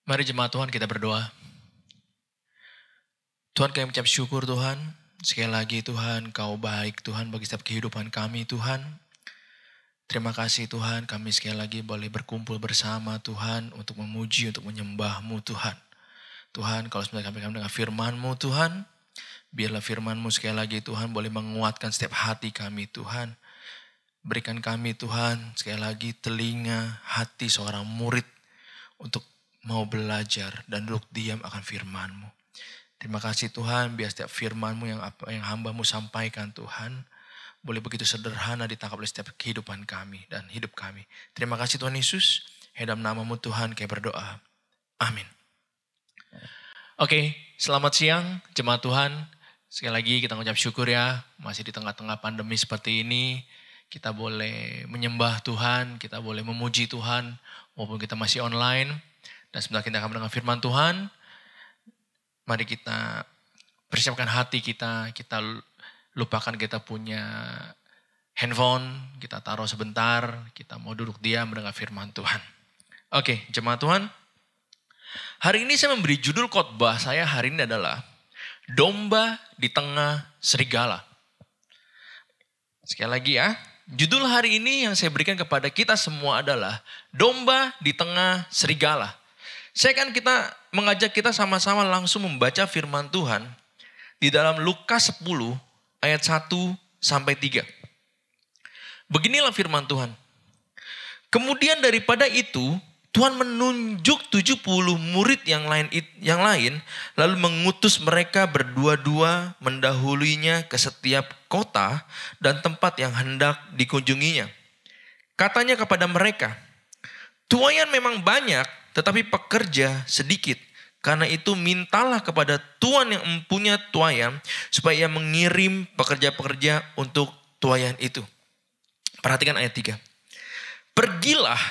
Mari jemaat Tuhan kita berdoa. Tuhan kami mengucap syukur Tuhan. Sekali lagi Tuhan, Kau baik Tuhan bagi setiap kehidupan kami Tuhan. Terima kasih Tuhan, kami sekali lagi boleh berkumpul bersama Tuhan untuk memuji, untuk menyembah-Mu Tuhan. Tuhan, kalau sebenarnya kami mendengar firman-Mu Tuhan, biarlah firman-Mu sekali lagi Tuhan boleh menguatkan setiap hati kami Tuhan. Berikan kami Tuhan sekali lagi telinga, hati seorang murid untuk mau belajar dan duduk diam akan firman-Mu. Terima kasih Tuhan, biar setiap firman-Mu yang hamba-Mu sampaikan Tuhan, boleh begitu sederhana ditangkap oleh setiap kehidupan kami dan hidup kami. Terima kasih Tuhan Yesus, dalam nama-Mu Tuhan kami berdoa. Amin. Oke, selamat siang jemaat Tuhan. Sekali lagi kita mengucap syukur ya, masih di tengah-tengah pandemi seperti ini, kita boleh menyembah Tuhan, kita boleh memuji Tuhan, walaupun kita masih online. Dan sebentar kita akan mendengar firman Tuhan. Mari kita persiapkan hati kita lupakan kita punya handphone, kita taruh sebentar, kita mau duduk diam mendengar firman Tuhan. Oke, jemaat Tuhan. Hari ini saya memberi judul khotbah saya hari ini adalah Domba di Tengah Serigala. Sekali lagi ya, judul hari ini yang saya berikan kepada kita semua adalah Domba di Tengah Serigala. Saya akan mengajak kita sama-sama langsung membaca firman Tuhan di dalam Lukas 10 ayat 1 sampai 3. Beginilah firman Tuhan. Kemudian daripada itu, Tuhan menunjuk 70 murid yang lain, lalu mengutus mereka berdua-dua mendahuluinya ke setiap kota dan tempat yang hendak dikunjunginya. Katanya kepada mereka, tuaian memang banyak, tetapi pekerja sedikit. Karena itu mintalah kepada Tuhan yang mempunyai tuaian supaya ia mengirim pekerja-pekerja untuk tuaian itu. Perhatikan ayat 3. Pergilah,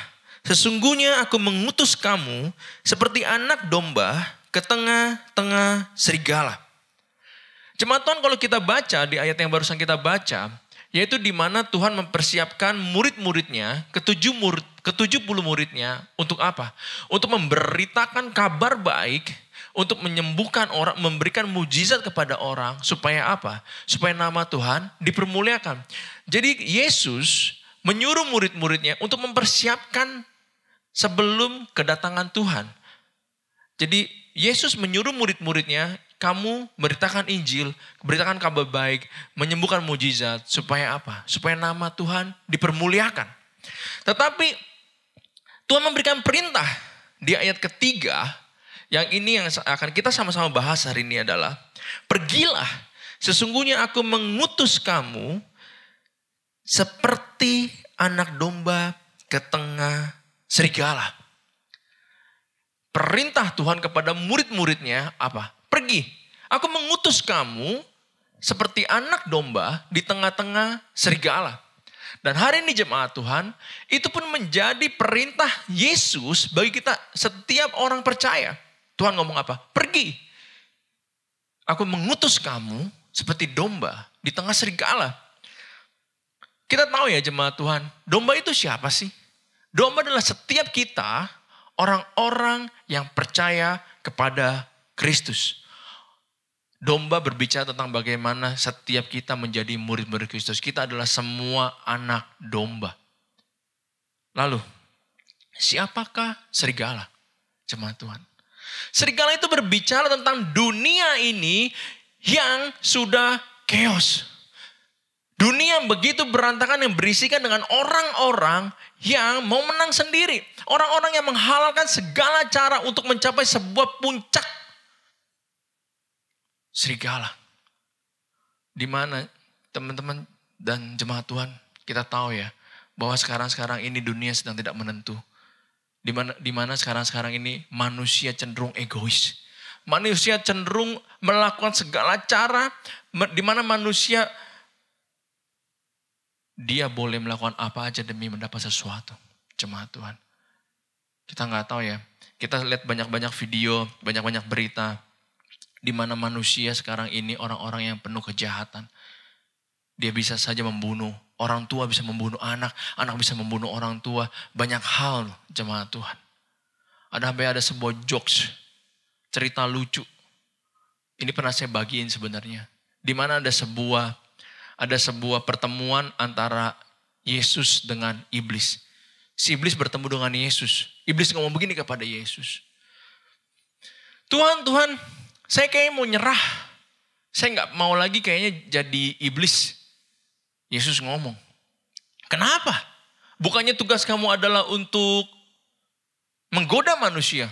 sesungguhnya aku mengutus kamu seperti anak domba ke tengah-tengah serigala. Jemaat Tuhan, kalau kita baca di ayat yang barusan kita baca, yaitu di mana Tuhan mempersiapkan murid-muridnya, ke-70 muridnya untuk apa? Untuk memberitakan kabar baik, untuk menyembuhkan orang, memberikan mujizat kepada orang, supaya apa? Supaya nama Tuhan dipermuliakan. Jadi Yesus menyuruh murid-muridnya untuk mempersiapkan sebelum kedatangan Tuhan. Jadi Yesus menyuruh murid-muridnya, kamu beritakan Injil, beritakan kabar baik, menyembuhkan mujizat. Supaya apa? Supaya nama Tuhan dipermuliakan. Tetapi Tuhan memberikan perintah di ayat ketiga, yang ini yang akan kita sama-sama bahas hari ini adalah, pergilah, sesungguhnya aku mengutus kamu seperti anak domba ke tengah serigala. Perintah Tuhan kepada murid-muridnya apa? Pergi, aku mengutus kamu seperti anak domba di tengah-tengah serigala. Dan hari ini jemaat Tuhan, itu pun menjadi perintah Yesus bagi kita setiap orang percaya. Tuhan ngomong apa? Pergi, aku mengutus kamu seperti domba di tengah serigala. Kita tahu ya jemaat Tuhan, domba itu siapa sih? Domba adalah setiap kita, orang-orang yang percaya kepada Kristus. Domba berbicara tentang bagaimana setiap kita menjadi murid-murid Kristus. Kita adalah semua anak domba. Lalu, siapakah serigala? Jemaat Tuhan. Serigala itu berbicara tentang dunia ini yang sudah chaos. Dunia yang begitu berantakan, yang berisikan dengan orang-orang yang mau menang sendiri. Orang-orang yang menghalalkan segala cara untuk mencapai sebuah puncak. Serigala. Di mana teman-teman dan jemaat Tuhan, kita tahu ya, bahwa sekarang-sekarang ini dunia sedang tidak menentu. Di mana sekarang-sekarang ini manusia cenderung egois. Manusia cenderung melakukan segala cara, di mana manusia dia boleh melakukan apa aja demi mendapat sesuatu. Jemaat Tuhan. Kita nggak tahu ya. Kita lihat banyak-banyak video, banyak-banyak berita. Di mana manusia sekarang ini orang-orang yang penuh kejahatan. Dia bisa saja membunuh. Orang tua bisa membunuh anak. Anak bisa membunuh orang tua. Banyak hal jemaat Tuhan. Ada sebuah jokes, cerita lucu. Ini pernah saya bagiin sebenarnya. Di mana ada sebuah pertemuan antara Yesus dengan iblis. Si iblis bertemu dengan Yesus. Iblis ngomong begini kepada Yesus. Tuhan, saya kayaknya mau nyerah. Saya nggak mau lagi kayaknya jadi iblis. Yesus ngomong, kenapa? Bukannya tugas kamu adalah untuk menggoda manusia.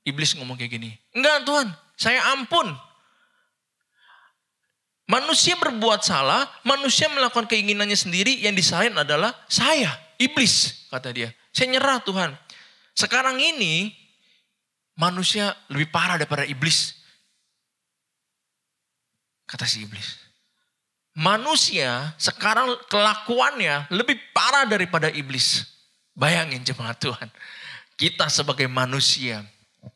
Iblis ngomong kayak gini, enggak Tuhan, saya ampun. Manusia berbuat salah, manusia melakukan keinginannya sendiri, yang disalahin adalah saya, iblis, kata dia. Saya nyerah Tuhan. Sekarang ini manusia lebih parah daripada iblis. Kata si iblis. Manusia sekarang kelakuannya lebih parah daripada iblis. Bayangin jemaat Tuhan. Kita sebagai manusia,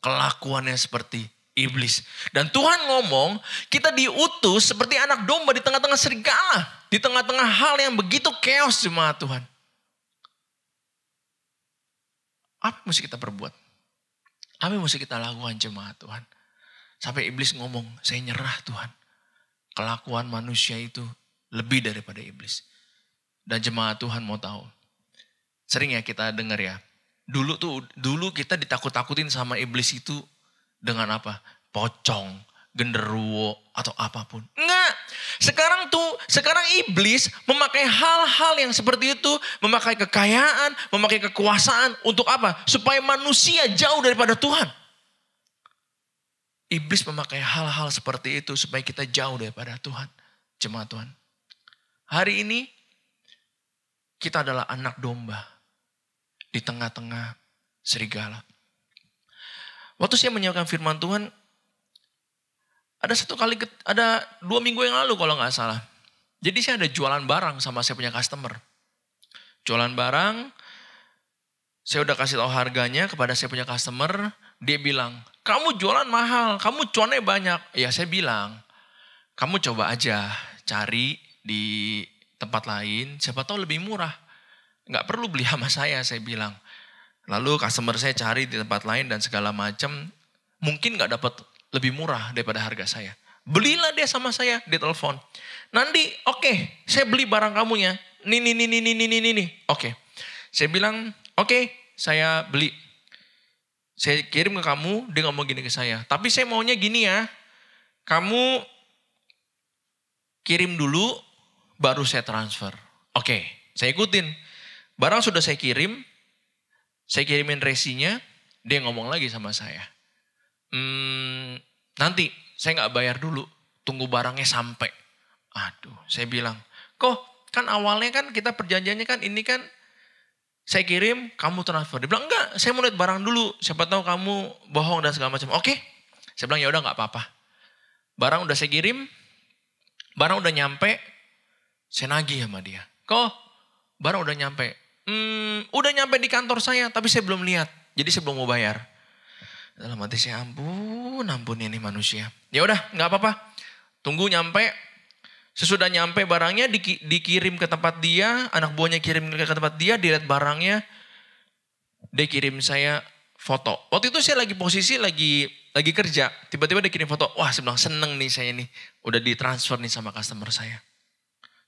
kelakuannya seperti iblis. Dan Tuhan ngomong, kita diutus seperti anak domba di tengah-tengah serigala. Di tengah-tengah hal yang begitu chaos jemaat Tuhan. Apa yang mesti kita perbuat? Apa yang mesti kita lakukan jemaat Tuhan? Sampai iblis ngomong, saya nyerah Tuhan. Kelakuan manusia itu lebih daripada iblis. Dan jemaat Tuhan mau tahu. Sering ya kita dengar ya. Dulu kita ditakut-takutin sama iblis itu dengan apa? Pocong, genderuwo, atau apapun. Enggak. Sekarang iblis memakai hal-hal yang seperti itu. Memakai kekayaan, memakai kekuasaan. Untuk apa? Supaya manusia jauh daripada Tuhan. Iblis memakai hal-hal seperti itu supaya kita jauh daripada Tuhan. Jemaat Tuhan. Hari ini kita adalah anak domba di tengah-tengah serigala. Waktu saya menyiapkan firman Tuhan, ada 2 minggu yang lalu kalau nggak salah. Jadi saya ada jualan barang sama saya punya customer. Jualan barang, saya udah kasih tahu harganya kepada saya punya customer. Dia bilang, kamu jualan mahal, kamu cuannya banyak. Ya saya bilang, kamu coba aja cari di tempat lain, siapa tahu lebih murah. Nggak perlu beli sama saya bilang. Lalu customer saya cari di tempat lain dan segala macam, mungkin nggak dapat lebih murah daripada harga saya. Belilah dia sama saya, dia telepon. Nanti, oke, saya beli barang kamunya. Nih. Oke. Saya bilang, oke, saya beli. Saya kirim ke kamu, dia ngomong gini ke saya. Tapi saya maunya gini ya, kamu kirim dulu, baru saya transfer. Oke, saya ikutin. Barang sudah saya kirimin resinya, dia ngomong lagi sama saya. Nanti saya nggak bayar dulu, tunggu barangnya sampai. Aduh, saya bilang, kok kan awalnya kan kita perjanjiannya kan ini kan saya kirim, kamu transfer. Dia bilang, enggak, saya mau lihat barang dulu, siapa tahu kamu bohong dan segala macam. Oke, saya bilang ya udah nggak apa-apa. Barang udah saya kirim, barang udah nyampe, saya nagih sama dia. Kok barang udah nyampe? Udah nyampe di kantor saya, tapi saya belum lihat. Jadi saya belum mau bayar. Dalam hati saya, ampun ini manusia. Ya udah, nggak apa-apa. Tunggu nyampe. Sesudah nyampe barangnya dikirim ke tempat dia, anak buahnya kirim ke tempat dia, dilihat barangnya. Dia kirim saya foto. Waktu itu saya lagi kerja, tiba-tiba dia kirim foto. Wah, saya bilang seneng nih saya nih, udah ditransfer nih sama customer saya.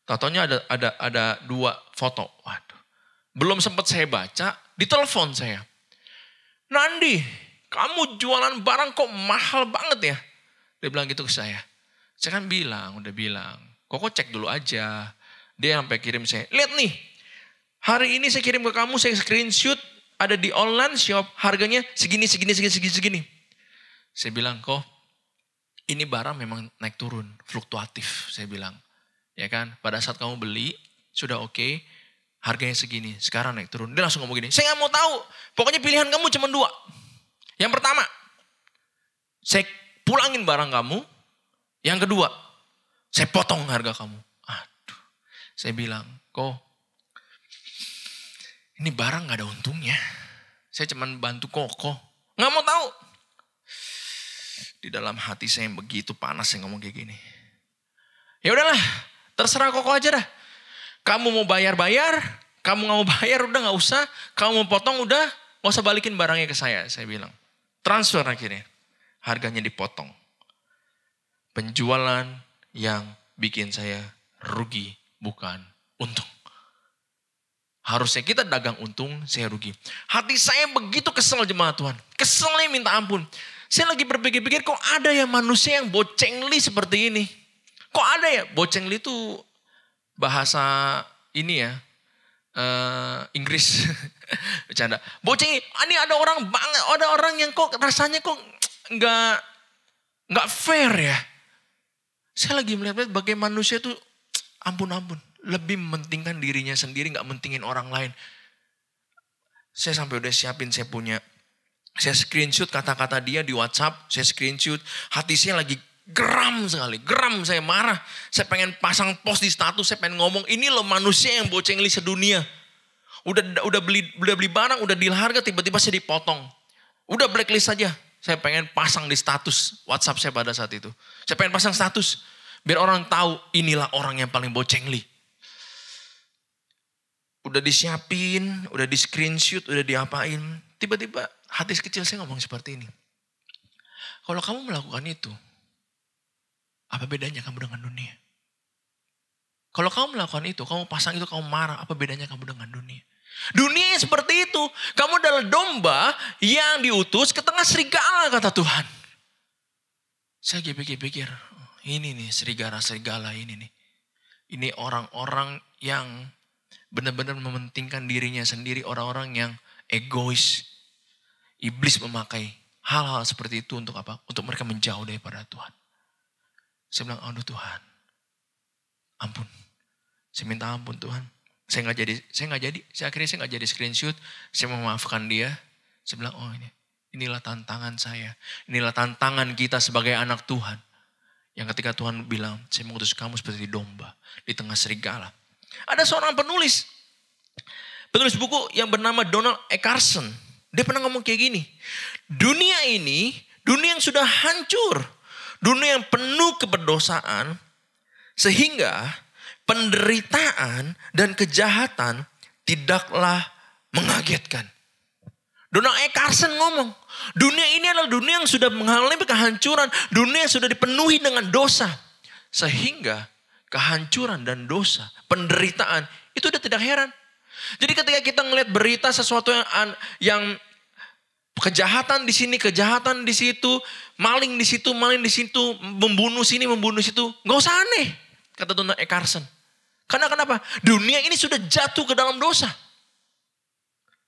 Tatonya ada 2 foto. Waduh. Belum sempat saya baca, ditelepon saya. Nandi, kamu jualan barang kok mahal banget ya? Dia bilang gitu ke saya. Saya kan udah bilang. Kok cek dulu aja. Dia sampai kirim saya. Lihat nih, hari ini saya kirim ke kamu, saya screenshot. Ada di online shop, harganya segini. Saya bilang, kok ini barang memang naik turun, fluktuatif. Saya bilang, ya kan, pada saat kamu beli, sudah oke. Harganya segini, sekarang naik turun. Dia langsung ngomong gini, saya gak mau tahu. Pokoknya pilihan kamu cuma 2. Yang pertama, saya pulangin barang kamu. Yang kedua, saya potong harga kamu. Aduh, saya bilang, kok ini barang gak ada untungnya. Saya cuma bantu Koko. Gak mau tahu. Di dalam hati saya yang begitu panas saya ngomong kayak gini. Ya udahlah, terserah Koko aja dah. Kamu mau bayar, kamu gak mau bayar udah gak usah. Kamu mau potong udah, Gak usah balikin barangnya ke saya bilang. Transfer akhirnya. Harganya dipotong. Penjualan yang bikin saya rugi, bukan untung. Harusnya kita dagang untung, saya rugi. Hati saya begitu kesel jemaat Tuhan. Keselnya minta ampun. Saya lagi berpikir-pikir kok ada ya manusia yang bocengli seperti ini. Kok ada ya? Bocengli itu bahasa ini ya. Inggris. Bercanda. Bocengli, ini ada orang yang kok rasanya kok nggak fair ya. Saya lagi melihat bagaimana manusia itu ampun. Lebih mementingkan dirinya sendiri, gak mentingin orang lain. Saya sampai udah siapin, saya screenshot kata-kata dia di WhatsApp, saya screenshot. Hati saya lagi geram sekali, saya marah. Saya pengen pasang post di status, saya pengen ngomong, ini loh manusia yang bocengli sedunia. Udah beli barang, udah deal harga, tiba-tiba saya dipotong. Udah blacklist saja. Saya pengen pasang di status WhatsApp saya pada saat itu. Saya pengen pasang status, biar orang tahu inilah orang yang paling bocengli. Udah disiapin, udah di screenshot, udah diapain. Tiba-tiba hati kecil saya ngomong seperti ini. Kalau kamu melakukan itu, apa bedanya kamu dengan dunia? Kalau kamu melakukan itu, kamu pasang itu, kamu marah, apa bedanya kamu dengan dunia? Dunia yang seperti itu. Kamu adalah domba yang diutus ke tengah serigala, kata Tuhan. Saya pikir-pikir, ini nih serigala ini nih. Ini orang-orang yang benar-benar mementingkan dirinya sendiri, orang-orang yang egois. Iblis memakai hal-hal seperti itu untuk apa? Untuk mereka menjauh daripada Tuhan. Saya bilang, aduh Tuhan, ampun. Saya minta ampun Tuhan. Saya akhirnya nggak jadi screenshot. Saya memaafkan dia. Saya bilang, oh inilah tantangan saya. Inilah tantangan kita sebagai anak Tuhan. Yang ketika Tuhan bilang, saya mengutus kamu seperti domba di tengah serigala. Ada seorang penulis buku yang bernama Donald E. Carson. Dia pernah ngomong kayak gini. Dunia ini, dunia yang sudah hancur. Dunia yang penuh keberdosaan. Sehingga penderitaan dan kejahatan tidaklah mengagetkan. Donald E. Carson ngomong. Dunia ini adalah dunia yang sudah mengalami kehancuran. Dunia yang sudah dipenuhi dengan dosa. Sehingga kehancuran dan dosa, penderitaan, itu udah tidak heran. Jadi ketika kita ngelihat berita sesuatu yang kejahatan di sini, kejahatan di situ, maling di situ, membunuh sini, membunuh situ, nggak usah aneh, kata Donald E. Carson. Karena kenapa? Dunia ini sudah jatuh ke dalam dosa.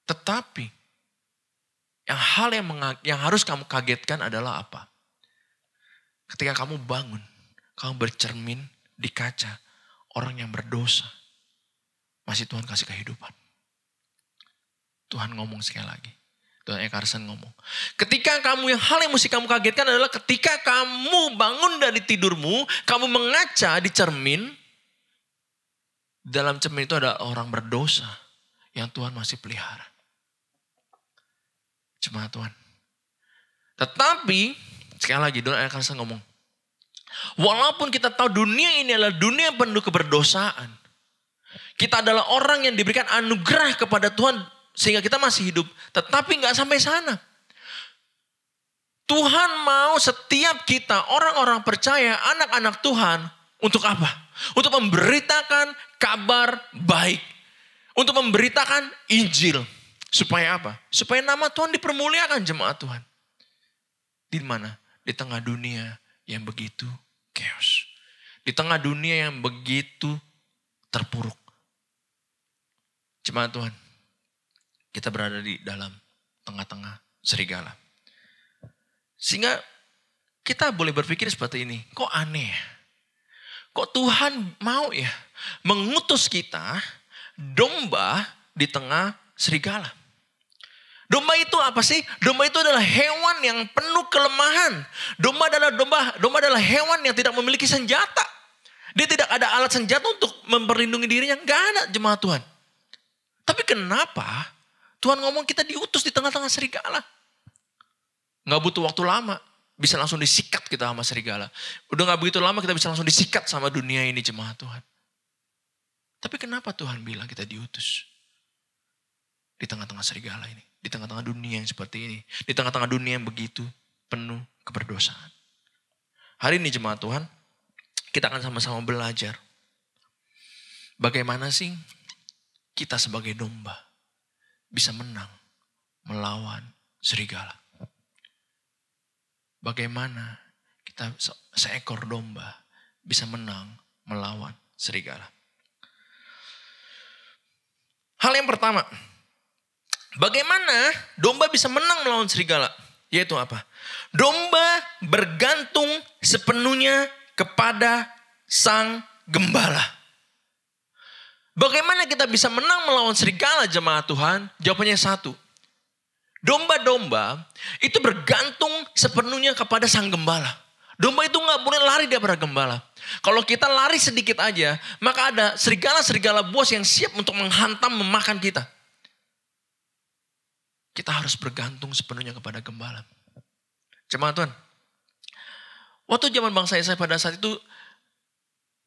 Tetapi hal yang harus kamu kagetkan adalah apa? Ketika kamu bangun, kamu bercermin di kaca orang yang berdosa, masih Tuhan kasih kehidupan. Tuhan ngomong sekali lagi. Tuhan E. Carson ngomong. Ketika hal yang mesti kamu kagetkan adalah ketika kamu bangun dari tidurmu, kamu mengaca di cermin. Dalam cermin itu ada orang berdosa yang Tuhan masih pelihara. Jemaat Tuhan. Tetapi, sekali lagi Donald E. Carson ngomong. Walaupun kita tahu dunia ini adalah dunia yang penuh keberdosaan. Kita adalah orang yang diberikan anugerah kepada Tuhan sehingga kita masih hidup. Tetapi gak sampai sana. Tuhan mau setiap kita, orang-orang percaya, anak-anak Tuhan, untuk apa? Untuk memberitakan kabar baik. Untuk memberitakan Injil. Supaya apa? Supaya nama Tuhan dipermuliakan jemaat Tuhan. Di mana? Di tengah dunia yang begitu chaos. Di tengah dunia yang begitu terpuruk. Jemaat Tuhan, kita berada di dalam tengah-tengah serigala. Sehingga kita boleh berpikir seperti ini, kok aneh ya? Kok Tuhan mau ya mengutus kita domba di tengah serigala? Domba itu apa sih? Domba itu adalah hewan yang penuh kelemahan. Domba adalah hewan yang tidak memiliki senjata. Dia tidak ada alat senjata untuk memperlindungi dirinya. Gak ada jemaat Tuhan. Tapi kenapa Tuhan ngomong kita diutus di tengah-tengah serigala? Gak butuh waktu lama. Bisa langsung disikat kita sama serigala. Udah gak begitu lama kita bisa langsung disikat sama dunia ini jemaat Tuhan. Tapi kenapa Tuhan bilang kita diutus di tengah-tengah serigala ini? Di tengah-tengah dunia yang seperti ini. Di tengah-tengah dunia yang begitu penuh keberdosaan. Hari ini jemaat Tuhan, kita akan sama-sama belajar. Bagaimana sih kita sebagai domba bisa menang melawan serigala. Bagaimana kita seekor domba bisa menang melawan serigala. Hal yang pertama, bagaimana domba bisa menang melawan serigala? Yaitu apa? Domba bergantung sepenuhnya kepada sang gembala. Bagaimana kita bisa menang melawan serigala jemaat Tuhan? Jawabannya satu. Domba-domba itu bergantung sepenuhnya kepada sang gembala. Domba itu gak boleh lari daripada gembala. Kalau kita lari sedikit aja, maka ada serigala-serigala buas yang siap untuk menghantam, memakan kita. Kita harus bergantung sepenuhnya kepada gembala. Jemaat Tuhan, waktu zaman bangsa Israel pada saat itu,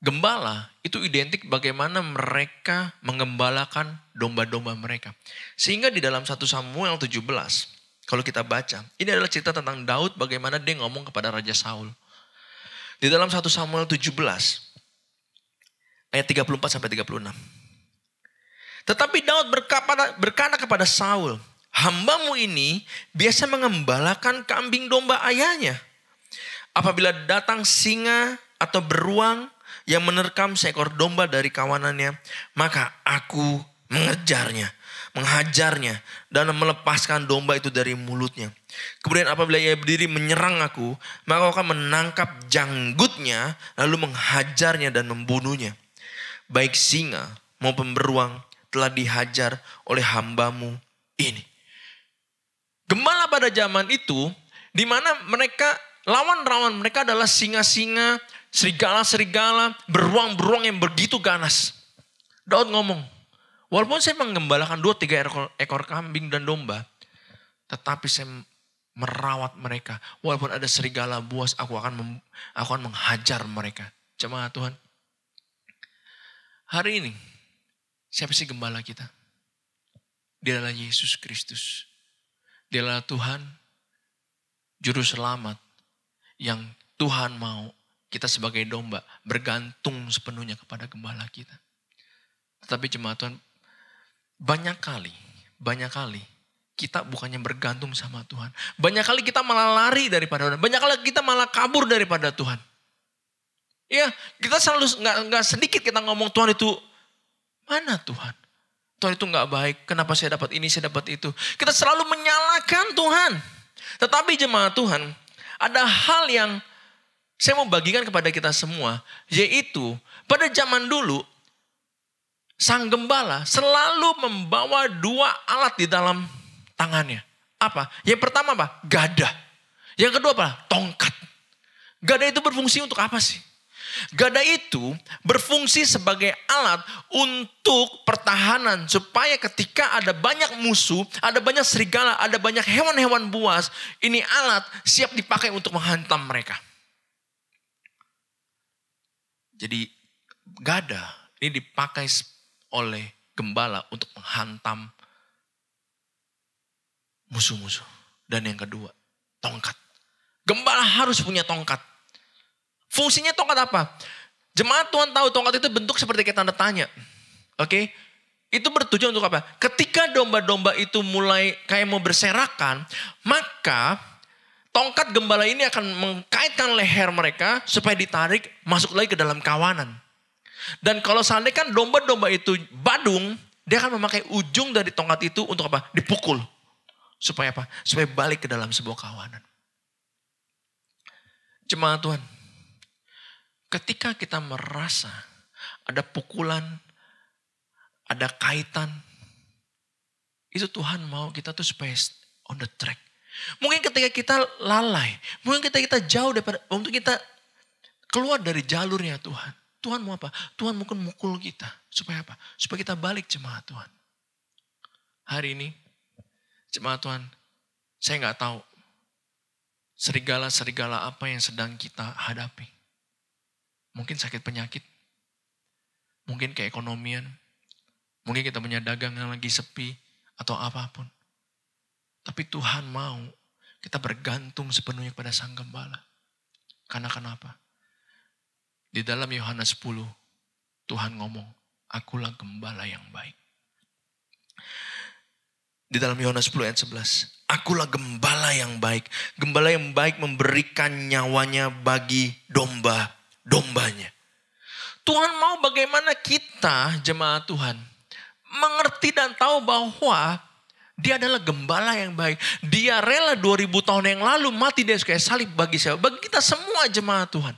gembala itu identik bagaimana mereka mengembalakan domba-domba mereka. Sehingga di dalam 1 Samuel 17, kalau kita baca, ini adalah cerita tentang Daud bagaimana dia ngomong kepada Raja Saul. Di dalam 1 Samuel 17, ayat 34-36. Tetapi Daud berkata kepada Saul, hambamu ini biasa mengembalakan kambing domba ayahnya. Apabila datang singa atau beruang yang menerkam seekor domba dari kawanannya, maka aku menghajarnya dan melepaskan domba itu dari mulutnya. Kemudian apabila ia berdiri menyerang aku, maka aku akan menangkap janggutnya lalu menghajarnya dan membunuhnya. Baik singa maupun beruang telah dihajar oleh hambamu ini. Gembala pada zaman itu, di mana mereka lawan mereka adalah singa-singa, serigala-serigala, beruang-beruang yang begitu ganas. Daud ngomong, walaupun saya mengembalakan 2-3 ekor kambing dan domba, tetapi saya merawat mereka. Walaupun ada serigala buas, aku akan menghajar mereka. Jemaat Tuhan, hari ini siapa sih gembala kita? Dia adalah Yesus Kristus. Dia adalah Tuhan, Juru Selamat, yang Tuhan mau kita sebagai domba bergantung sepenuhnya kepada gembala kita. Tetapi jemaat Tuhan, banyak kali kita bukannya bergantung sama Tuhan. Banyak kali kita malah lari daripada Tuhan. Banyak kali kita malah kabur daripada Tuhan. Ya, kita selalu nggak sedikit kita ngomong Tuhan itu mana Tuhan? Tuhan itu nggak baik. Kenapa saya dapat ini, saya dapat itu? Kita selalu menyalahkan Tuhan. Tetapi jemaat Tuhan, ada hal yang saya mau bagikan kepada kita semua, yaitu pada zaman dulu sang gembala selalu membawa 2 alat di dalam tangannya. Apa? Yang pertama apa? Gada. Yang kedua apa? Tongkat. Gada itu berfungsi untuk apa sih? Gada itu berfungsi sebagai alat untuk pertahanan. Supaya ketika ada banyak musuh, ada banyak serigala, ada banyak hewan-hewan buas, ini alat siap dipakai untuk menghantam mereka. Jadi gada ini dipakai oleh gembala untuk menghantam musuh-musuh. Dan yang kedua, tongkat. Gembala harus punya tongkat. Fungsinya tongkat apa? Jemaat Tuhan tahu tongkat itu bentuk seperti kayak tanda tanya. Oke? Itu bertujuan untuk apa? Ketika domba-domba itu mulai kayak mau berserakan, maka tongkat gembala ini akan mengkaitkan leher mereka supaya ditarik masuk lagi ke dalam kawanan. Dan kalau seandainya kan domba-domba itu badung, dia akan memakai ujung dari tongkat itu untuk apa? Dipukul. Supaya apa? Supaya balik ke dalam sebuah kawanan. Jemaat Tuhan, ketika kita merasa ada pukulan, ada kaitan, itu Tuhan mau kita tuh supaya on the track. Mungkin ketika kita lalai, mungkin ketika kita jauh daripada, untuk kita keluar dari jalurnya Tuhan. Tuhan mau apa? Tuhan mungkin mukul kita. Supaya apa? Supaya kita balik jemaat Tuhan. Hari ini, jemaat Tuhan, saya gak tahu serigala-serigala apa yang sedang kita hadapi. Mungkin sakit penyakit, mungkin keekonomian, mungkin kita punya dagang yang lagi sepi, atau apapun. Tapi Tuhan mau kita bergantung sepenuhnya kepada Sang Gembala. Karena kenapa? Di dalam Yohanes 10, Tuhan ngomong, akulah gembala yang baik. Di dalam Yohanes 10 ayat 11, akulah gembala yang baik. Gembala yang baik memberikan nyawanya bagi domba-dombanya. Tuhan mau bagaimana kita, jemaat Tuhan, mengerti dan tahu bahwa Dia adalah gembala yang baik. Dia rela 2000 tahun yang lalu mati di kayu salib bagi siapa? Bagi kita semua jemaat Tuhan.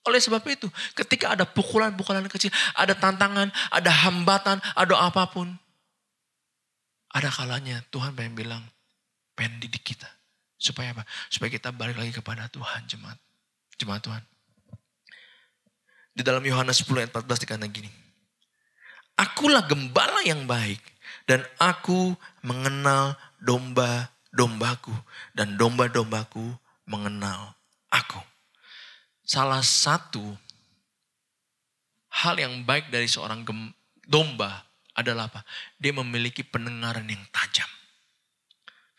Oleh sebab itu, ketika ada pukulan-pukulan kecil, ada tantangan, ada hambatan, ada apapun. Ada kalanya Tuhan pengen bilang, pengen didik kita. Supaya apa? Supaya kita balik lagi kepada Tuhan, jemaat Tuhan. Di dalam Yohanes 10 ayat 14 dikatakan gini. Akulah gembala yang baik. Dan aku mengenal domba-dombaku. Dan domba-dombaku mengenal aku. Salah satu hal yang baik dari seorang domba adalah apa? Dia memiliki pendengaran yang tajam.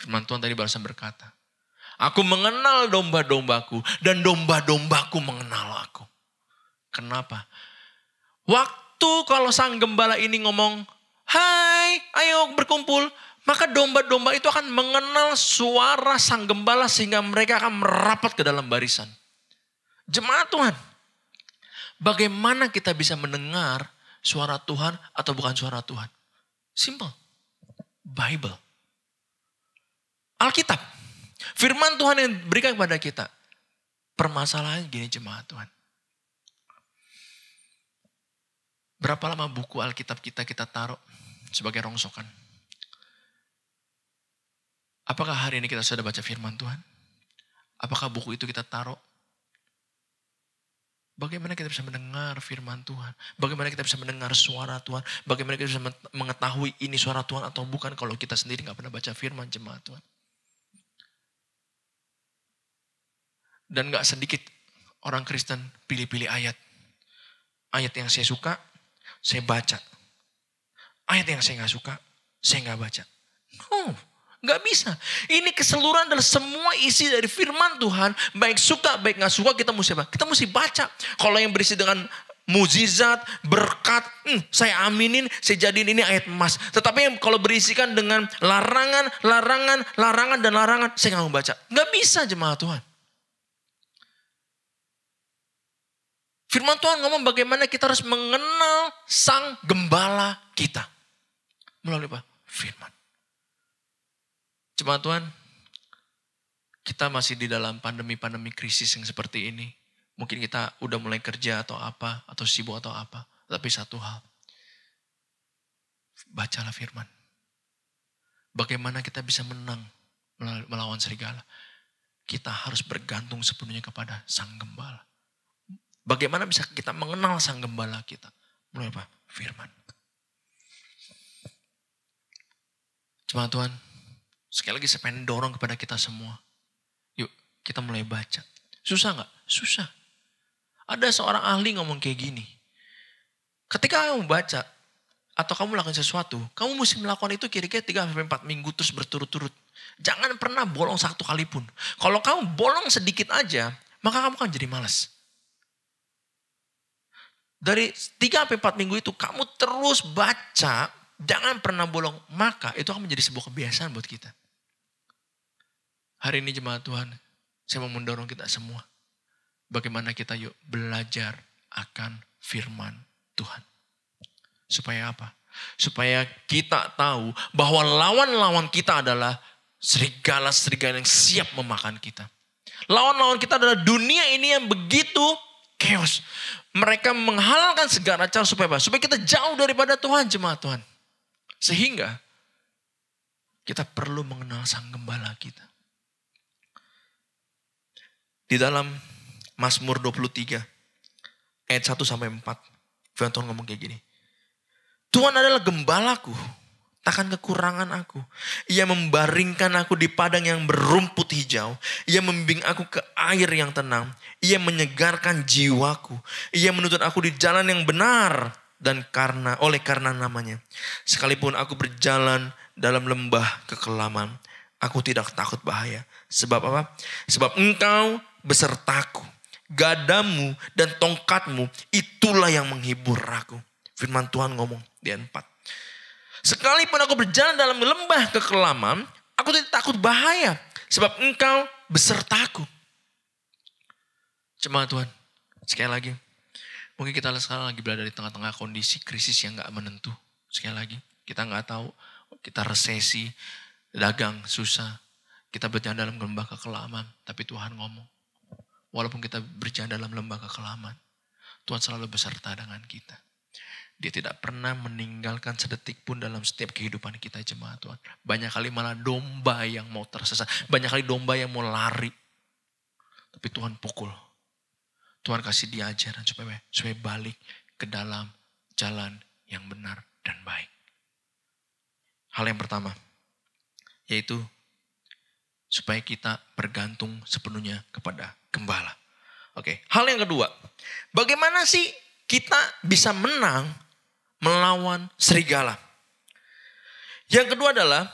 Firman Tuhan tadi barusan berkata. Aku mengenal domba-dombaku. Dan domba-dombaku mengenal aku. Kenapa? Waktu kalau sang gembala ini ngomong, hai, ayo berkumpul. Maka domba-domba itu akan mengenal suara sang gembala sehingga mereka akan merapat ke dalam barisan. Jemaat Tuhan, bagaimana kita bisa mendengar suara Tuhan atau bukan suara Tuhan? Simple. Bible. Alkitab. Firman Tuhan yang diberikan kepada kita. Permasalahannya gini jemaat Tuhan. Berapa lama buku Alkitab kita taruh sebagai rongsokan? Apakah hari ini kita sudah baca firman Tuhan? Apakah buku itu kita taruh? Bagaimana kita bisa mendengar firman Tuhan? Bagaimana kita bisa mendengar suara Tuhan? Bagaimana kita bisa mengetahui ini suara Tuhan atau bukan kalau kita sendiri gak pernah baca firman jemaat Tuhan? Dan gak sedikit orang Kristen pilih-pilih ayat. Ayat yang saya suka, saya baca. Ayat yang saya gak suka, saya gak baca. No, gak bisa. Ini keseluruhan adalah semua isi dari firman Tuhan. Baik suka, baik gak suka, kita mesti apa? Kita mesti baca. Kalau yang berisi dengan mukjizat, berkat, saya aminin, saya jadiin ini ayat emas. Tetapi yang kalau berisikan dengan larangan, dan larangan, saya gak mau baca. Gak bisa jemaat Tuhan. Firman Tuhan ngomong bagaimana kita harus mengenal sang gembala kita. Melalui apa? Firman. Jemaat Tuhan, kita masih di dalam pandemi krisis yang seperti ini. Mungkin kita udah mulai kerja atau apa, atau sibuk atau apa. Tapi satu hal, bacalah firman. Bagaimana kita bisa menang melawan serigala. Kita harus bergantung sepenuhnya kepada sang gembala. Bagaimana bisa kita mengenal sang gembala kita? Melalui apa? Firman. Jemaat Tuhan, sekali lagi saya pengen dorong kepada kita semua. Yuk kita mulai baca. Susah gak? Susah. Ada seorang ahli ngomong kayak gini. Ketika kamu baca atau kamu melakukan sesuatu, kamu mesti melakukan itu kira-kira 3-4 minggu terus berturut-turut. Jangan pernah bolong satu kali pun. Kalau kamu bolong sedikit aja, maka kamu akan jadi malas. Dari 3-4 minggu itu kamu terus baca, jangan pernah bolong. Maka itu akan menjadi sebuah kebiasaan buat kita. Hari ini jemaat Tuhan, saya mau mendorong kita semua. Bagaimana kita yuk belajar akan firman Tuhan. Supaya apa? Supaya kita tahu bahwa lawan-lawan kita adalah serigala-serigala yang siap memakan kita. Lawan-lawan kita adalah dunia ini yang begitu chaos. Mereka menghalalkan segala cara supaya apa? Supaya kita jauh daripada Tuhan, jemaat Tuhan. Sehingga kita perlu mengenal sang gembala kita. Di dalam Mazmur 23 ayat 1-4, firman Tuhan ngomong kayak gini. Tuhan adalah gembalaku, takkan kekurangan aku. Ia membaringkan aku di padang yang berumput hijau. Ia membimbing aku ke air yang tenang. Ia menyegarkan jiwaku. Ia menuntun aku di jalan yang benar. Dan karena namanya. Sekalipun aku berjalan dalam lembah kekelaman, aku tidak takut bahaya. Sebab apa? Sebab engkau besertaku. Gadamu dan tongkatmu itulah yang menghibur aku. Firman Tuhan ngomong di ayat 4. Sekalipun aku berjalan dalam lembah kekelaman, aku tidak takut bahaya. Sebab engkau besertaku. Jemaat Tuhan, sekali lagi. Mungkin kita sekarang lagi berada di tengah-tengah kondisi krisis yang gak menentu. Sekali lagi, kita gak tahu. Kita resesi, dagang, susah. Kita berjalan dalam lembah kekelaman. Tapi Tuhan ngomong. Walaupun kita berjalan dalam lembah kekelaman, Tuhan selalu beserta dengan kita. Dia tidak pernah meninggalkan sedetik pun dalam setiap kehidupan kita, jemaat Tuhan. Banyak kali malah domba yang mau tersesat. Banyak kali domba yang mau lari. Tapi Tuhan pukul. Tuhan kasih dia ajaran supaya balik ke dalam jalan yang benar dan baik. Hal yang pertama, yaitu supaya kita bergantung sepenuhnya kepada Gembala. Oke, hal yang kedua, bagaimana sih kita bisa menang melawan serigala? Yang kedua adalah,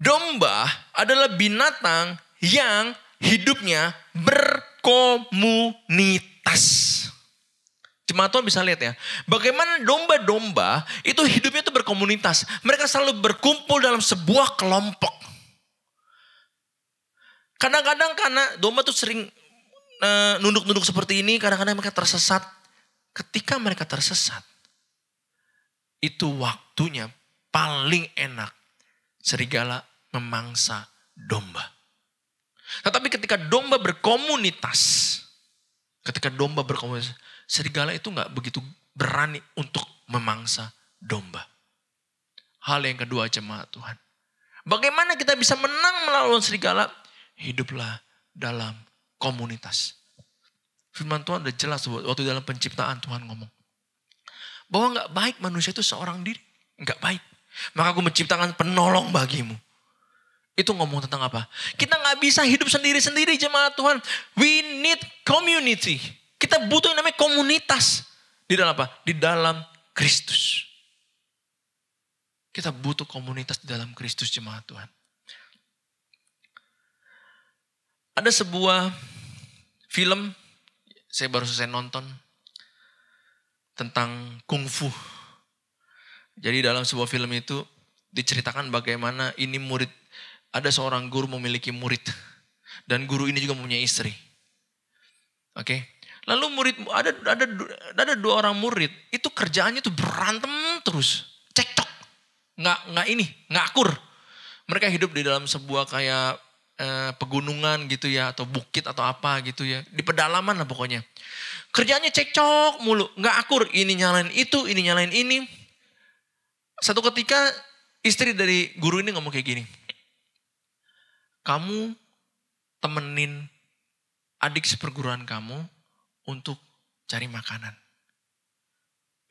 domba adalah binatang yang hidupnya berkomunitas. Jemaat Tuhan bisa lihat ya, bagaimana domba-domba itu hidupnya itu berkomunitas. Mereka selalu berkumpul dalam sebuah kelompok. Kadang-kadang karena domba tuh sering nunduk-nunduk seperti ini, kadang-kadang mereka tersesat. Ketika mereka tersesat, itu waktunya paling enak serigala memangsa domba. Tetapi ketika domba berkomunitas, serigala itu gak begitu berani untuk memangsa domba. Hal yang kedua, jemaat Tuhan, bagaimana kita bisa menang melawan serigala? Hiduplah dalam komunitas. Firman Tuhan udah jelas waktu dalam penciptaan Tuhan ngomong. Bahwa gak baik manusia itu seorang diri. Gak baik. Maka aku menciptakan penolong bagimu. Itu ngomong tentang apa? Kita gak bisa hidup sendiri-sendiri, jemaat Tuhan. We need community. Kita butuh yang namanya komunitas. Di dalam apa? Di dalam Kristus. Kita butuh komunitas di dalam Kristus, jemaat Tuhan. Ada sebuah film, saya baru selesai nonton, tentang kungfu. Jadi dalam sebuah film itu diceritakan bagaimana ini murid, ada seorang guru memiliki murid. Dan guru ini juga mempunyai istri. Oke. Lalu murid, ada dua orang murid, itu kerjaannya tuh berantem terus. Cekcok. Nggak akur. Mereka hidup di dalam sebuah kayak pegunungan gitu ya, atau bukit atau apa gitu ya, di pedalaman lah pokoknya. Kerjanya cekcok mulu, nggak akur, ini nyalain itu, ini nyalain ini. Satu ketika istri dari guru ini ngomong kayak gini, kamu temenin adik seperguruan kamu untuk cari makanan.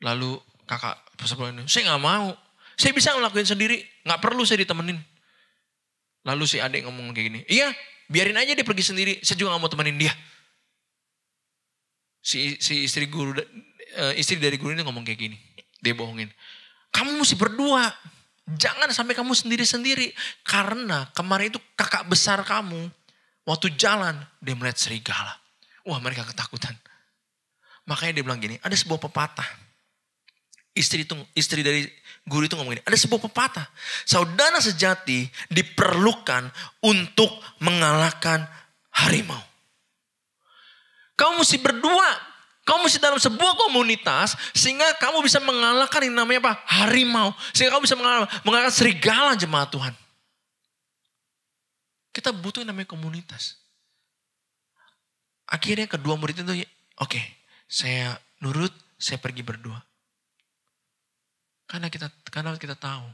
Lalu kakak seperguruan ini, saya nggak mau, saya bisa ngelakuin sendiri, nggak perlu saya ditemenin. Lalu si adik ngomong kayak gini, iya biarin aja dia pergi sendiri, saya juga gak mau temenin dia. Si istri dari guru ini ngomong kayak gini, dia bohongin. Kamu mesti berdua, jangan sampai kamu sendiri-sendiri. Karena kemarin itu kakak besar kamu, waktu jalan dia melihat serigala. Wah, mereka ketakutan. Makanya dia bilang gini, ada sebuah pepatah. Istri dari guru itu ngomong gini, ada sebuah pepatah. Saudara sejati diperlukan untuk mengalahkan harimau. Kamu mesti berdua. Kamu mesti dalam sebuah komunitas sehingga kamu bisa mengalahkan yang namanya apa? Harimau. Sehingga kamu bisa mengalahkan serigala, jemaat Tuhan. Kita butuh yang namanya komunitas. Akhirnya kedua murid itu, oke, saya nurut, saya pergi berdua. Karena kita tahu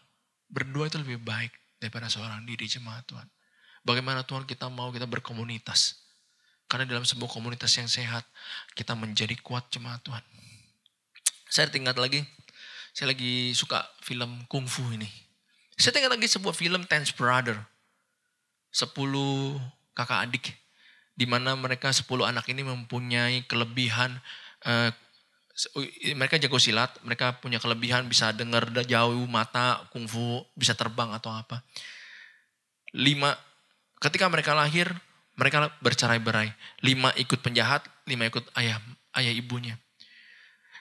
berdua itu lebih baik daripada seorang diri, jemaat Tuhan. Bagaimana Tuhan kita mau kita berkomunitas. Karena dalam sebuah komunitas yang sehat kita menjadi kuat, jemaat Tuhan. Saya ingat lagi, saya lagi suka film kungfu ini. Saya ingat lagi sebuah film Ten Brother. 10 kakak adik. Di mana mereka 10 anak ini mempunyai kelebihan Mereka jago silat, mereka punya kelebihan bisa dengar jauh, mata, kungfu, bisa terbang atau apa. 5, ketika mereka lahir, mereka bercerai-berai. 5 ikut penjahat, 5 ikut ayah ibunya.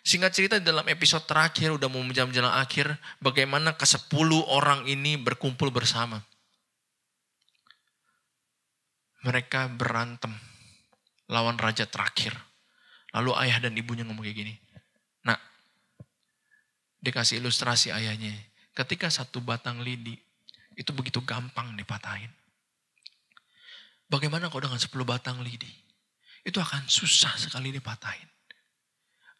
Singkat cerita dalam episode terakhir, udah mau menjelang akhir, bagaimana ke-10 orang ini berkumpul bersama. Mereka berantem lawan raja terakhir. Lalu ayah dan ibunya ngomong kayak gini. Nah, dikasih ilustrasi ayahnya. Ketika 1 batang lidi, itu begitu gampang dipatahin. Bagaimana kalau dengan 10 batang lidi? Itu akan susah sekali dipatahin.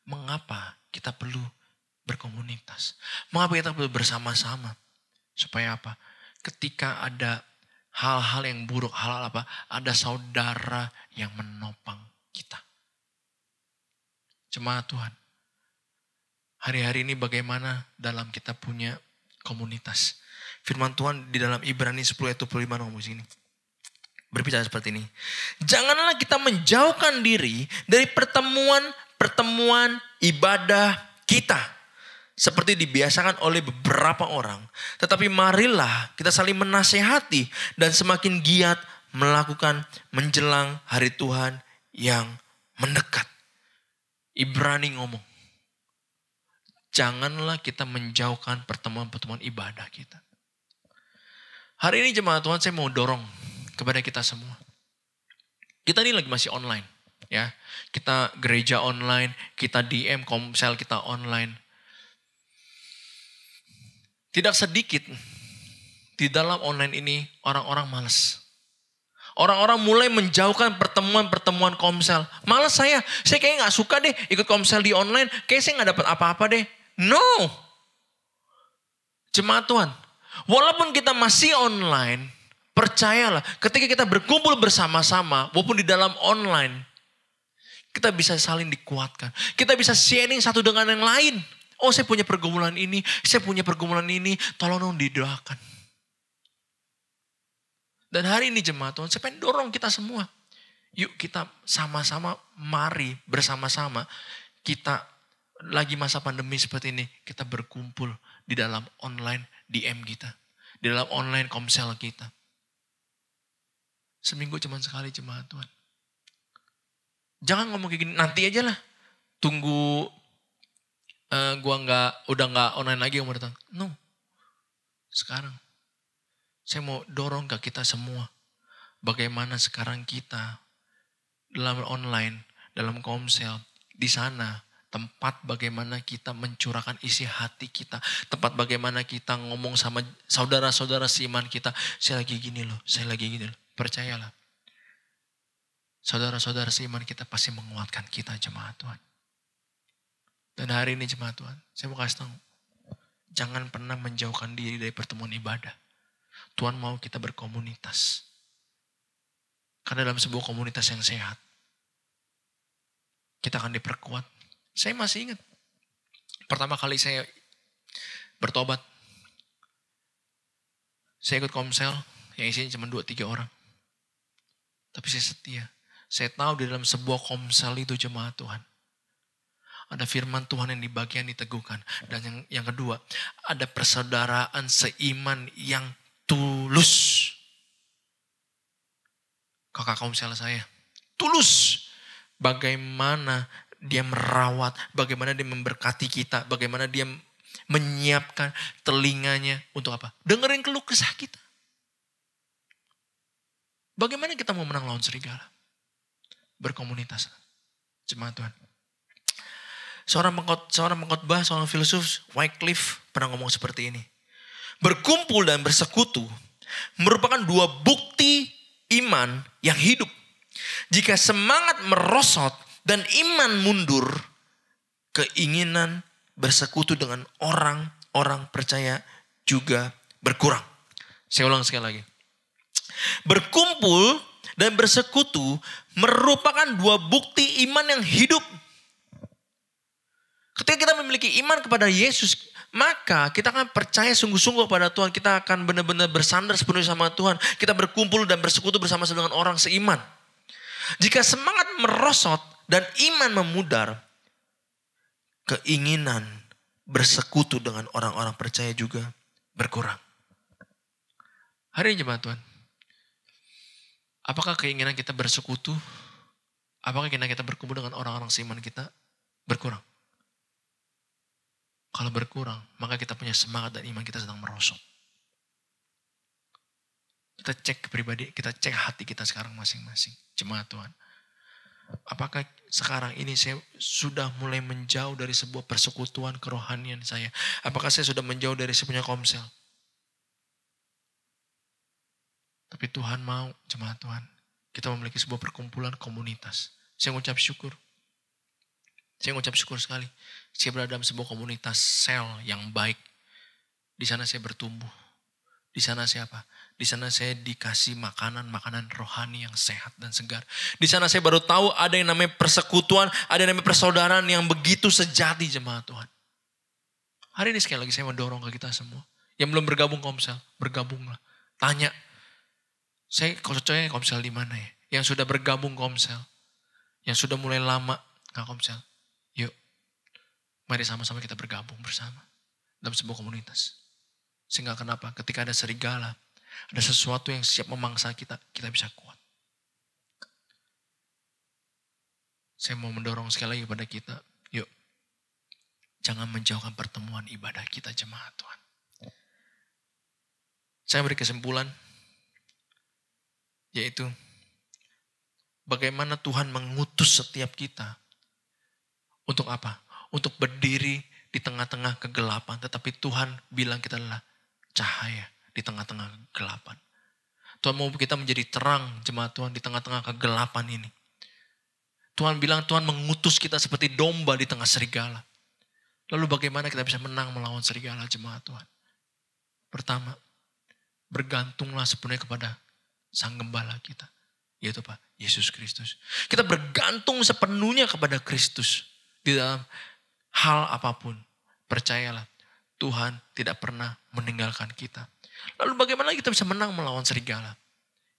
Mengapa kita perlu berkomunitas? Mengapa kita perlu bersama-sama? Supaya apa? Ketika ada hal-hal yang buruk, hal-hal apa? Ada saudara yang menopang kita. Jemaat Tuhan. Hari-hari ini bagaimana dalam kita punya komunitas. Firman Tuhan di dalam Ibrani 10 ayat 25 ngomong sini. Berbicara seperti ini. Janganlah kita menjauhkan diri dari pertemuan ibadah kita. Seperti dibiasakan oleh beberapa orang. Tetapi marilah kita saling menasehati dan semakin giat melakukan menjelang hari Tuhan yang mendekat. Ibrani ngomong. Janganlah kita menjauhkan pertemuan-pertemuan ibadah kita. Hari ini jemaat Tuhan saya mau dorong kepada kita semua. Kita ini lagi masih online. Ya, kita gereja online, kita DM komsel kita online. Tidak sedikit di dalam online ini orang-orang malas. Orang-orang mulai menjauhkan pertemuan-pertemuan komsel. Malas saya kayaknya gak suka deh ikut komsel di online. Kayaknya saya gak dapat apa-apa deh. No. Jemaat Tuhan. Walaupun kita masih online, percayalah ketika kita berkumpul bersama-sama, walaupun di dalam online, kita bisa saling dikuatkan. Kita bisa sharing satu dengan yang lain. Oh saya punya pergumulan ini, tolong dong didoakan. Dan hari ini jemaat Tuhan, saya pengen dorong kita semua. Yuk kita sama-sama, mari bersama-sama. Kita lagi masa pandemi seperti ini, kita berkumpul di dalam online DM kita. Di dalam online komsel kita. Seminggu cuma sekali jemaat Tuhan. Jangan ngomong kayak gini, nanti aja lah. Tunggu udah gak online lagi yang mau datang. No. Sekarang. Saya mau dorong ke kita semua. Bagaimana sekarang kita dalam online, dalam komsel, di sana tempat bagaimana kita mencurahkan isi hati kita. Tempat bagaimana kita ngomong sama saudara-saudara seiman kita. Saya lagi gini loh. Percayalah. Saudara-saudara seiman kita pasti menguatkan kita jemaat Tuhan. Dan hari ini jemaat Tuhan, saya mau kasih tahu. Jangan pernah menjauhkan diri dari pertemuan ibadah. Tuhan mau kita berkomunitas. Karena dalam sebuah komunitas yang sehat, kita akan diperkuat. Saya masih ingat, pertama kali saya bertobat, saya ikut komsel yang isinya cuma 2-3 orang. Tapi saya setia. Saya tahu di dalam sebuah komsel itu jemaat Tuhan, ada firman Tuhan yang dibagian diteguhkan. Dan yang kedua, ada persaudaraan seiman yang tulus. Kakak komsel saya, tulus. Bagaimana dia merawat, bagaimana dia memberkati kita, bagaimana dia menyiapkan telinganya untuk apa? Dengerin keluh kesah kita. Bagaimana kita mau menang lawan serigala? Berkomunitas. Jemaat Tuhan. Seorang pengkhotbah, seorang filsuf, Wycliffe pernah ngomong seperti ini. Berkumpul dan bersekutu merupakan 2 bukti iman yang hidup. Jika semangat merosot dan iman mundur, keinginan bersekutu dengan orang-orang percaya juga berkurang. Saya ulang sekali lagi. Berkumpul dan bersekutu merupakan 2 bukti iman yang hidup. Ketika kita memiliki iman kepada Yesus, maka kita akan percaya sungguh-sungguh kepada Tuhan. Kita akan benar-benar bersandar sepenuhnya sama Tuhan. Kita berkumpul dan bersekutu bersama-sama dengan orang seiman. Jika semangat merosot dan iman memudar, keinginan bersekutu dengan orang-orang percaya juga berkurang. Hari ini jemaat Tuhan, apakah keinginan kita bersekutu, apakah keinginan kita berkumpul dengan orang-orang seiman kita berkurang? Kalau berkurang, maka kita punya semangat dan iman kita sedang merosot. Kita cek pribadi, kita cek hati kita sekarang masing-masing. Jemaat Tuhan. Apakah sekarang ini saya sudah mulai menjauh dari sebuah persekutuan kerohanian saya? Apakah saya sudah menjauh dari sebuah komsel? Tapi Tuhan mau, jemaat Tuhan, kita memiliki sebuah perkumpulan komunitas. Saya mengucap syukur. Saya mengucap syukur sekali. Saya berada dalam sebuah komunitas sel yang baik. Di sana saya bertumbuh. Di sana saya apa? Di sana saya dikasih makanan rohani yang sehat dan segar. Di sana saya baru tahu ada yang namanya persekutuan, ada yang namanya persaudaraan yang begitu sejati, jemaat Tuhan. Hari ini sekali lagi saya mendorong ke kita semua. Yang belum bergabung komsel, bergabunglah. Tanya, saya cocoknya komsel di mana ya? Yang sudah bergabung komsel, yang sudah mulai lama nggak komsel, yuk, mari sama-sama kita bergabung bersama dalam sebuah komunitas. Sehingga kenapa? Ketika ada serigala, ada sesuatu yang siap memangsa kita, kita bisa kuat. Saya mau mendorong sekali lagi kepada kita, yuk, jangan menjauhkan pertemuan ibadah kita, jemaat Tuhan. Saya beri kesimpulan, yaitu bagaimana Tuhan mengutus setiap kita. Untuk apa? Untuk berdiri di tengah-tengah kegelapan. Tetapi Tuhan bilang kita adalah cahaya di tengah-tengah kegelapan. Tuhan mau kita menjadi terang, jemaat Tuhan, di tengah-tengah kegelapan ini. Tuhan bilang Tuhan mengutus kita seperti domba di tengah serigala. Lalu bagaimana kita bisa menang melawan serigala, jemaat Tuhan? Pertama, bergantunglah sepenuhnya kepada Sang Gembala kita. Yaitu apa? Yesus Kristus. Kita bergantung sepenuhnya kepada Kristus. Di dalam hal apapun. Percayalah, Tuhan tidak pernah meninggalkan kita. Lalu bagaimana kita bisa menang melawan serigala?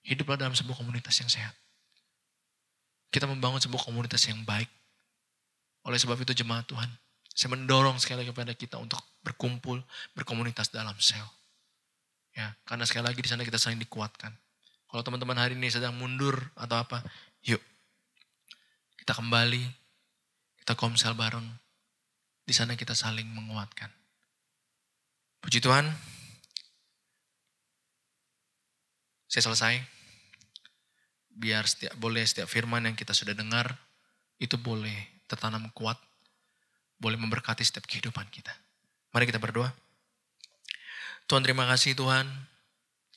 Hiduplah dalam sebuah komunitas yang sehat. Kita membangun sebuah komunitas yang baik. Oleh sebab itu jemaat Tuhan, saya mendorong sekali lagi kepada kita untuk berkumpul, berkomunitas dalam sel. Ya, karena sekali lagi di sana kita saling dikuatkan. Kalau teman-teman hari ini sedang mundur atau apa, yuk kita kembali, kita komsel bareng. Di sana kita saling menguatkan. Puji Tuhan, saya selesai. Biar setiap firman yang kita sudah dengar, itu boleh tertanam kuat, boleh memberkati setiap kehidupan kita. Mari kita berdoa. Tuhan, terima kasih Tuhan.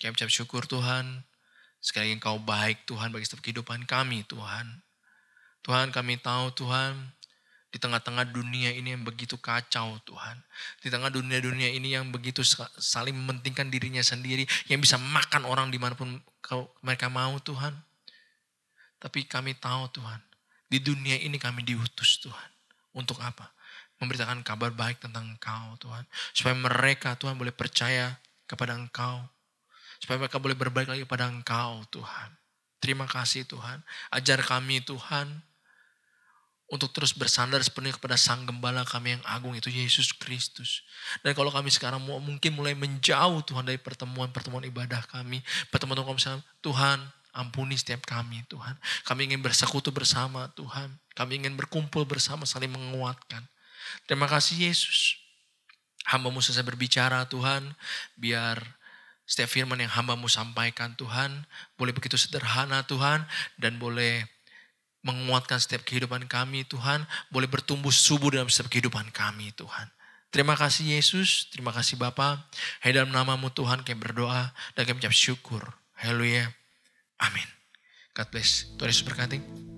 Kami ucap syukur Tuhan. Sekali lagi Engkau baik Tuhan bagi setiap kehidupan kami Tuhan. Tuhan, kami tahu Tuhan, di tengah-tengah dunia ini yang begitu kacau Tuhan. Di tengah dunia ini yang begitu saling mementingkan dirinya sendiri. Yang bisa makan orang dimanapun mereka mau Tuhan. Tapi kami tahu Tuhan, di dunia ini kami diutus Tuhan. Untuk apa? Memberitakan kabar baik tentang Engkau Tuhan. Supaya mereka Tuhan boleh percaya kepada Engkau. Supaya mereka boleh berbalik lagi kepada Engkau Tuhan. Terima kasih Tuhan. Ajar kami Tuhan. Untuk terus bersandar sepenuhnya kepada Sang Gembala kami yang agung, itu Yesus Kristus. Dan kalau kami sekarang mungkin mulai menjauh Tuhan dari pertemuan ibadah kami. Pertemuan misalnya, Tuhan ampuni setiap kami Tuhan. Kami ingin bersekutu bersama Tuhan. Kami ingin berkumpul bersama saling menguatkan. Terima kasih Yesus. Hamba-Mu selesai berbicara Tuhan. Biar setiap firman yang hamba-Mu sampaikan Tuhan. Boleh begitu sederhana Tuhan. Dan boleh menguatkan setiap kehidupan kami Tuhan. Boleh bertumbuh subur dalam setiap kehidupan kami Tuhan. Terima kasih Yesus. Terima kasih Bapa. Hanya dalam nama-Mu Tuhan kami berdoa. Dan kami ucap syukur. Haleluya. Amin. God bless. Tuhan Yesus berkati.